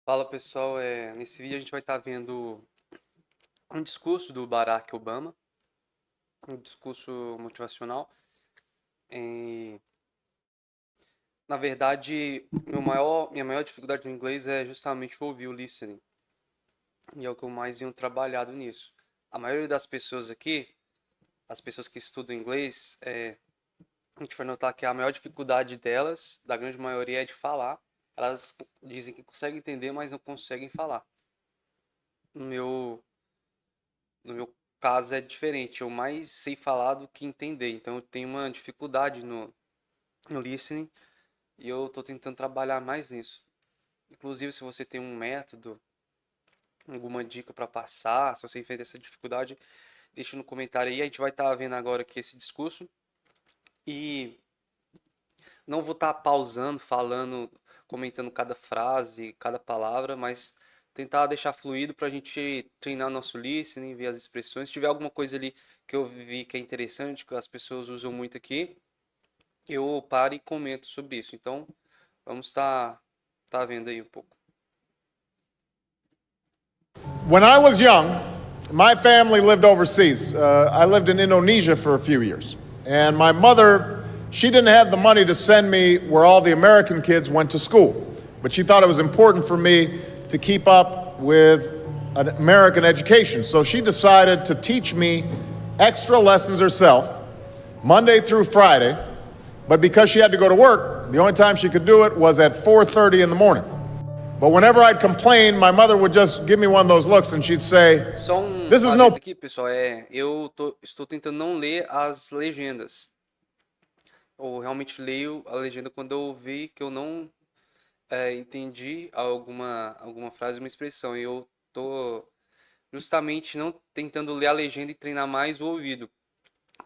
Fala pessoal, nesse vídeo a gente vai estar vendo um discurso do Barack Obama, um discurso motivacional. Na verdade, minha maior dificuldade no inglês é justamente o ouvir, o listening, e é o que eu mais tenho trabalhado nisso. A maioria das pessoas aqui, as pessoas que estudam inglês, a gente vai notar que a maior dificuldade delas, da grande maioria, é de falar. Elas dizem que conseguem entender, mas não conseguem falar. No meu caso é diferente, eu mais sei falar do que entender, então eu tenho uma dificuldade no listening e eu estou tentando trabalhar mais nisso. Inclusive, se você tem um método, alguma dica para passar, se você enfrenta essa dificuldade, deixa no comentário aí. A gente vai estar vendo agora aqui esse discurso e não vou estar pausando, falando, comentando cada frase, cada palavra, mas tentar deixar fluido para a gente treinar nosso listening, ver as expressões. Se tiver alguma coisa ali que eu vi que é interessante, que as pessoas usam muito aqui, eu paro e comento sobre isso. Então, vamos estar vendo aí um pouco. When I was young, my family lived overseas. I lived in Indonesia for a few years. And my mother, she didn't have the money to send me where all the American kids went to school. But she thought it was important for me to keep up with an American education. So she decided to teach me extra lessons herself, Monday through Friday. But because she had to go to work, the only time she could do it was at 4:30 in the morning. But whenever I'd complain, my mother would just give me one of those looks and she'd say, This is no... Aqui, pessoal, estou tentando não ler as legendas. Eu realmente leio a legenda quando eu vi que eu não entendi alguma frase, uma expressão. E eu tô justamente não tentando ler a legenda e treinar mais o ouvido.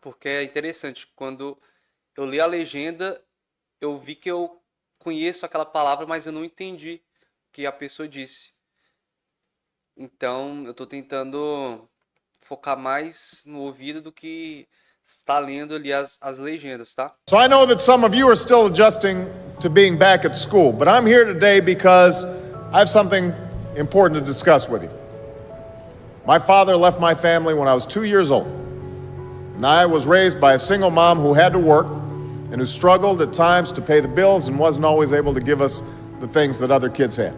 Porque é interessante, quando eu li a legenda, eu vi que eu conheço aquela palavra, mas eu não entendi o que a pessoa disse. Então, eu tô tentando focar mais no ouvido do que estar lendo ali as legendas, tá? So I know that some of you are still adjusting to being back at school, but I'm here today because I have something important to discuss with you. My father left my family when I was 2 years old, and I was raised by a single mom who had to work and who struggled at times to pay the bills and wasn't always able to give us the things that other kids had.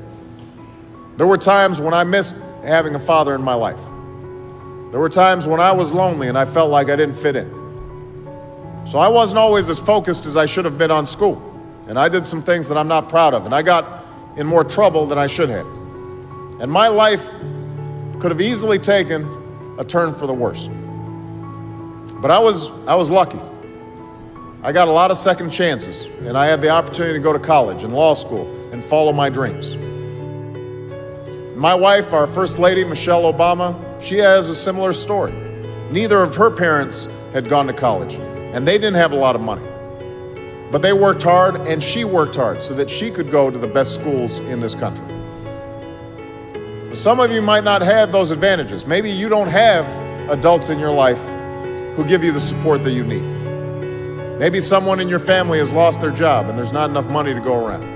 There were times when I missed having a father in my life. There were times when I was lonely and I felt like I didn't fit in. So I wasn't always as focused as I should have been on school. And I did some things that I'm not proud of. And I got in more trouble than I should have. And my life could have easily taken a turn for the worse. But I was lucky. I got a lot of second chances. And I had the opportunity to go to college and law school and follow my dreams. My wife, our First Lady, Michelle Obama, she has a similar story. Neither of her parents had gone to college, and they didn't have a lot of money. But they worked hard, and she worked hard so that she could go to the best schools in this country. Some of you might not have those advantages. Maybe you don't have adults in your life who give you the support that you need. Maybe someone in your family has lost their job, and there's not enough money to go around.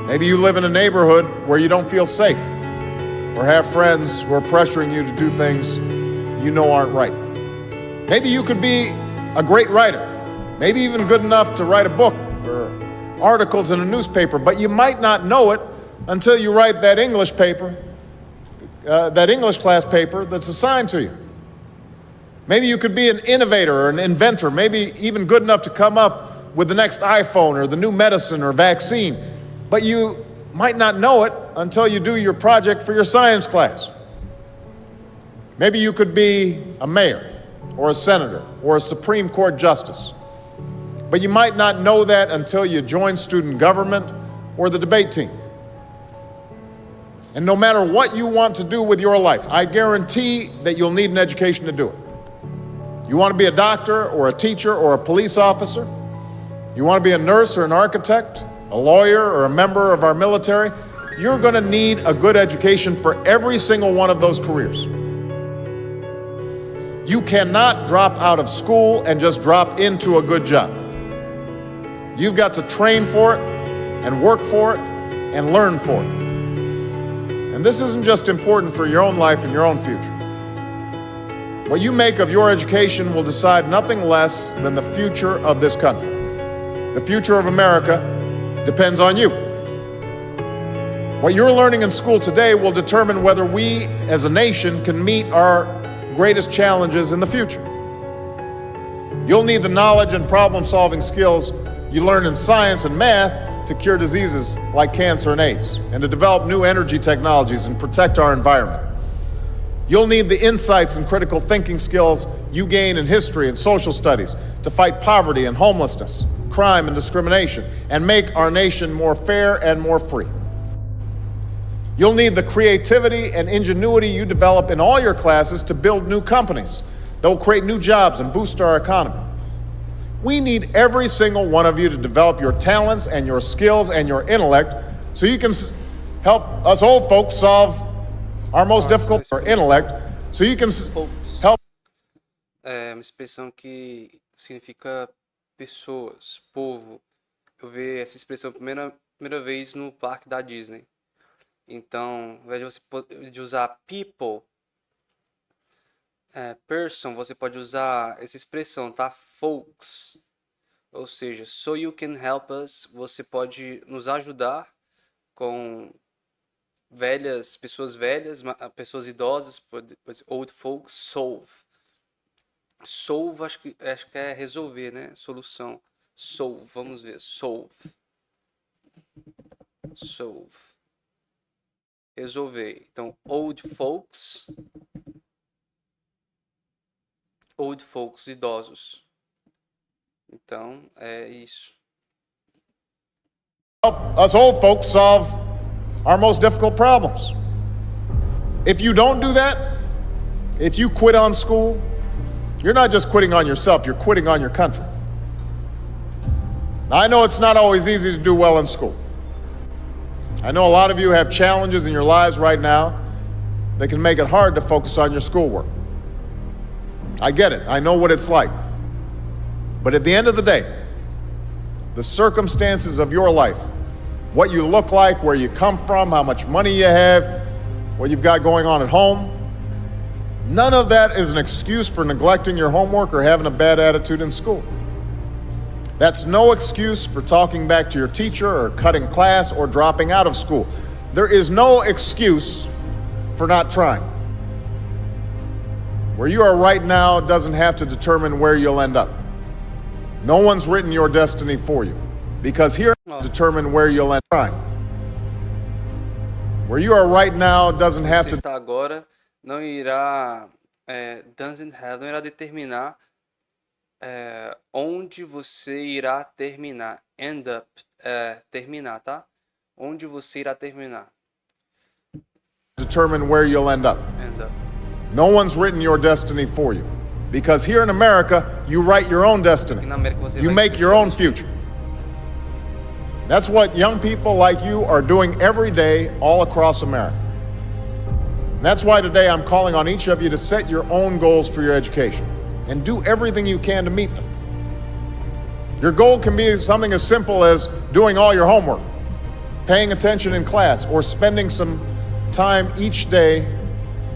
Maybe you live in a neighborhood where you don't feel safe, or have friends who are pressuring you to do things you know aren't right. Maybe you could be a great writer, maybe even good enough to write a book or articles in a newspaper, but you might not know it until you write that English paper, that English class paper that's assigned to you. Maybe you could be an innovator or an inventor, maybe even good enough to come up with the next iPhone or the new medicine or vaccine, but you might not know it until you do your project for your science class. Maybe you could be a mayor or a senator or a Supreme Court justice, but you might not know that until you join student government or the debate team. And no matter what you want to do with your life, I guarantee that you'll need an education to do it. You want to be a doctor or a teacher or a police officer? You want to be a nurse or an architect? A lawyer or a member of our military? You're going to need a good education for every single one of those careers. You cannot drop out of school and just drop into a good job. You've got to train for it and work for it and learn for it. And this isn't just important for your own life and your own future. What you make of your education will decide nothing less than the future of this country. The future of America depends on you. What you're learning in school today will determine whether we as a nation can meet our greatest challenges in the future. You'll need the knowledge and problem-solving skills you learn in science and math to cure diseases like cancer and AIDS, and to develop new energy technologies and protect our environment. You'll need the insights and critical thinking skills you gain in history and social studies to fight poverty and homelessness, crime and discrimination, and make our nation more fair and more free. You'll need the creativity and ingenuity you develop in all your classes to build new companies that will create new jobs and boost our economy. We need every single one of you to develop your talents and your skills and your intellect so you can help us old folks solve our most difficult intellect, so you can help. É uma expressão que significa pessoas, povo. Eu vi essa expressão primeira vez no parque da Disney. Então, ao invés de usar people, person, você pode usar essa expressão, tá? Folks. Ou seja, so you can help us, você pode nos ajudar com pessoas velhas, pessoas idosas, old folks, solve. Solve, acho que é resolver, né? Solução. Solve, vamos ver. Solve. Resolver. Então, old folks, idosos. Então, é isso. Help us old folks solve our most difficult problems. If you don't do that, if you quit on school, you're not just quitting on yourself, you're quitting on your country. Now, I know it's not always easy to do well in school. I know a lot of you have challenges in your lives right now that can make it hard to focus on your schoolwork. I get it. I know what it's like. But at the end of the day, the circumstances of your life, what you look like, where you come from, how much money you have, what you've got going on at home, none of that is an excuse for neglecting your homework or having a bad attitude in school. That's no excuse for talking back to your teacher or cutting class or dropping out of school. There is no excuse for not trying. Where you are right now doesn't have to determine where you'll end up. No one's written your destiny for you, because here determine where you'll end up. Where you are right now doesn't have to. Está agora não irá não irá determinar onde você irá terminar. End up, terminar, tá? Onde você irá terminar. Determine where you'll end up. End up. No one's written your destiny for you, because here in America, you write your own destiny. You make your own future. That's what young people like you are doing every day all across America. And that's why today I'm calling on each of you to set your own goals for your education and do everything you can to meet them. Your goal can be something as simple as doing all your homework, paying attention in class, or spending some time each day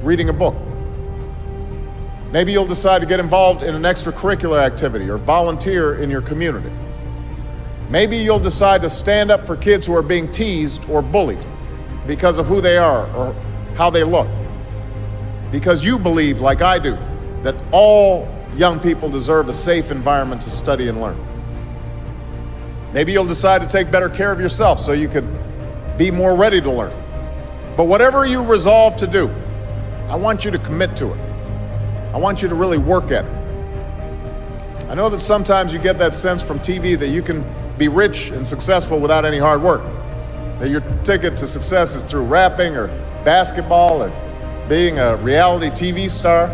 reading a book. Maybe you'll decide to get involved in an extracurricular activity or volunteer in your community. Maybe you'll decide to stand up for kids who are being teased or bullied because of who they are or how they look. Because you believe, like I do, that all young people deserve a safe environment to study and learn. Maybe you'll decide to take better care of yourself so you could be more ready to learn. But whatever you resolve to do, I want you to commit to it. I want you to really work at it. I know that sometimes you get that sense from TV that you can be rich and successful without any hard work, that your ticket to success is through rapping or basketball or being a reality TV star.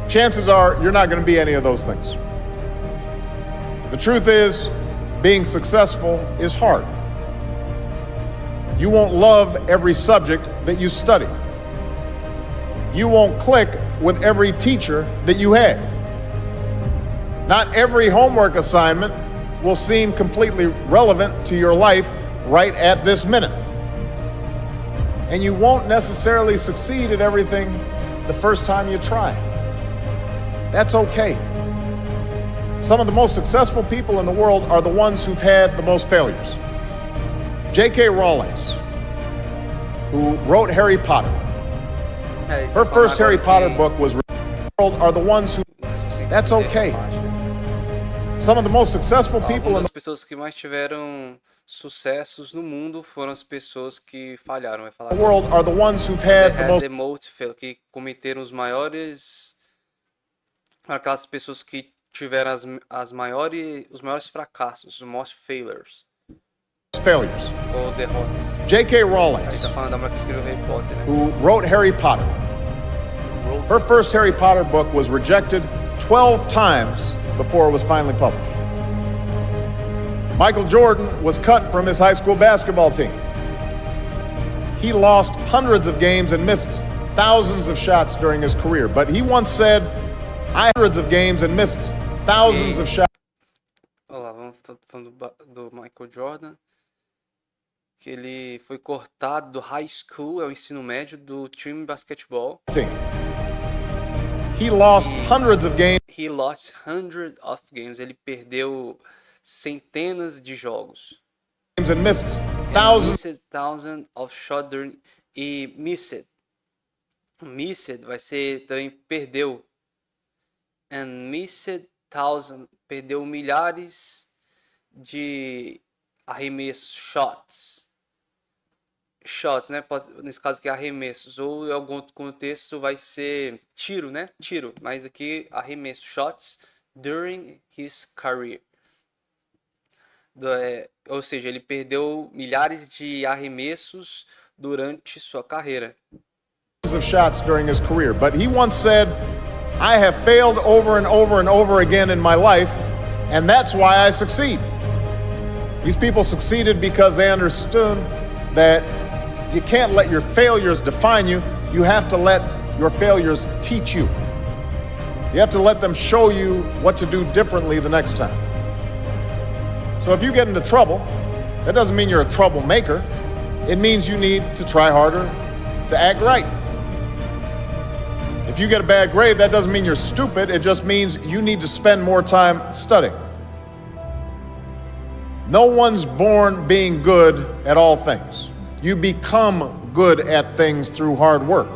Chances are you're not going to be any of those things. The truth is, being successful is hard. You won't love every subject that you study. You won't click with every teacher that you have. Not every homework assignment will seem completely relevant to your life right at this minute. And you won't necessarily succeed at everything the first time you try. That's okay. Some of the most successful people in the world are the ones who've had the most failures. J.K. Rowling, who wrote Harry Potter. Her first Harry Potter book was are the ones who That's okay. Some of the most successful people in As pessoas que mais tiveram sucessos no mundo foram as pessoas que falharam, vai falar. the world are the ones who've had the most The most fail, que cometeram os maiores, aquelas pessoas que tiveram os maiores fracassos, os most failures, failures. ou derrotas. J.K. Rowling, Aí tá falando da mulher que escreveu Harry Potter, né? who wrote Harry Potter. Her first Harry Potter book was rejected 12 times before it was finally published. Michael Jordan was cut from his high school basketball team. He lost hundreds of games and missed thousands of shots during his career, but he once said, hundreds of games and missed thousands of shots. Olá, vamos falando do Michael Jordan, que ele foi cortado do high school, é o ensino médio, do time de basquetebol. He lost hundreds of games. He lost hundreds of games. Ele perdeu centenas de jogos. And missed thousands of shots during, e missed. Missed vai ser também perdeu. And missed thousand, perdeu milhares de arremessos, shots, né? Nesse caso aqui, arremessos, ou em algum outro contexto vai ser tiro, né? Tiro, mas aqui arremesso, shots during his career. Ou seja, ele perdeu milhares de arremessos durante sua carreira. Of shots during his career, but he once said, I have failed over and over and over again in my life, and that's why I succeed. These people succeeded because they understood that you can't let your failures define you. You have to let your failures teach you. You have to let them show you what to do differently the next time. So if you get into trouble, that doesn't mean you're a troublemaker. It means you need to try harder to act right. If you get a bad grade, that doesn't mean you're stupid. It just means you need to spend more time studying. No one's born being good at all things. You become good at things through hard work.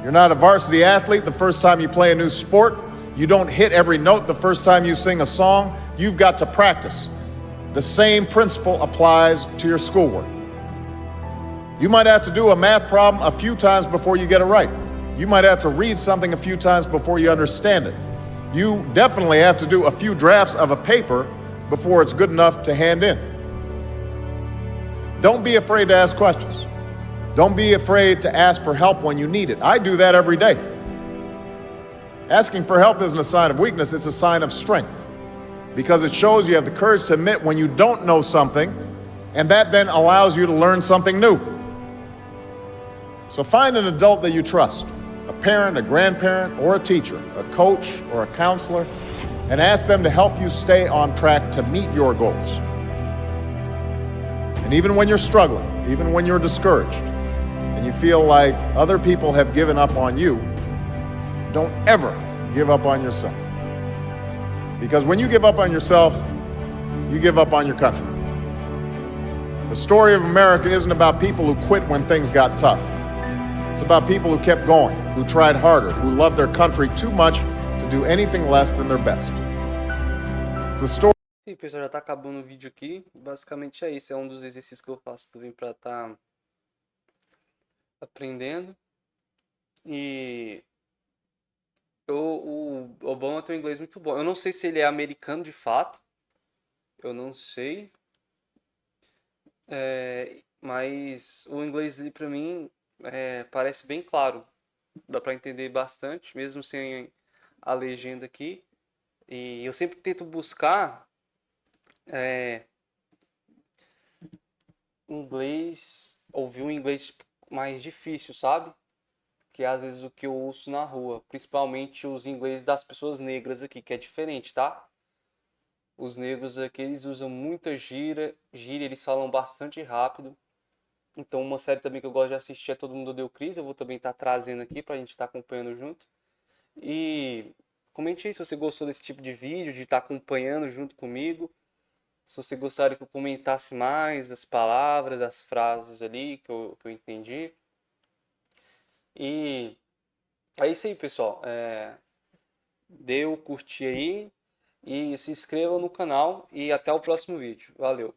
You're not a varsity athlete the first time you play a new sport. You don't hit every note the first time you sing a song. You've got to practice. The same principle applies to your schoolwork. You might have to do a math problem a few times before you get it right. You might have to read something a few times before you understand it. You definitely have to do a few drafts of a paper before it's good enough to hand in. Don't be afraid to ask questions. Don't be afraid to ask for help when you need it. I do that every day. Asking for help isn't a sign of weakness, it's a sign of strength. Because it shows you have the courage to admit when you don't know something, and that then allows you to learn something new. So find an adult that you trust, a parent, a grandparent, or a teacher, a coach, or a counselor, and ask them to help you stay on track to meet your goals. And even when you're struggling, even when you're discouraged, and you feel like other people have given up on you, don't ever give up on yourself. Because when you give up on yourself, you give up on your country. The story of America isn't about people who quit when things got tough. It's about people who kept going, who tried harder, who loved their country too much to do anything less than their best. It's the story. Sim, pessoal, já tá acabando o vídeo aqui. Basicamente é isso. É um dos exercícios que eu faço também para estar aprendendo. E o Obama tem um inglês muito bom. Eu não sei se ele é americano de fato. Eu não sei. Mas o inglês dele para mim parece bem claro. Dá para entender bastante, mesmo sem a legenda aqui. E eu sempre tento buscar ouvir um inglês mais difícil, sabe? Que é às vezes o que eu ouço na rua, principalmente os ingleses das pessoas negras aqui, que é diferente, tá? Os negros aqui, eles usam muita gíria, eles falam bastante rápido. Então, uma série também que eu gosto de assistir é Todo Mundo Odeia o Chris. Eu vou também estar trazendo aqui pra gente estar acompanhando junto. E comente aí se você gostou desse tipo de vídeo, de estar acompanhando junto comigo. Se você gostaria que eu comentasse mais as palavras, as frases ali que eu entendi. E é isso aí, pessoal. Dê o curtir aí e se inscreva no canal e até o próximo vídeo. Valeu!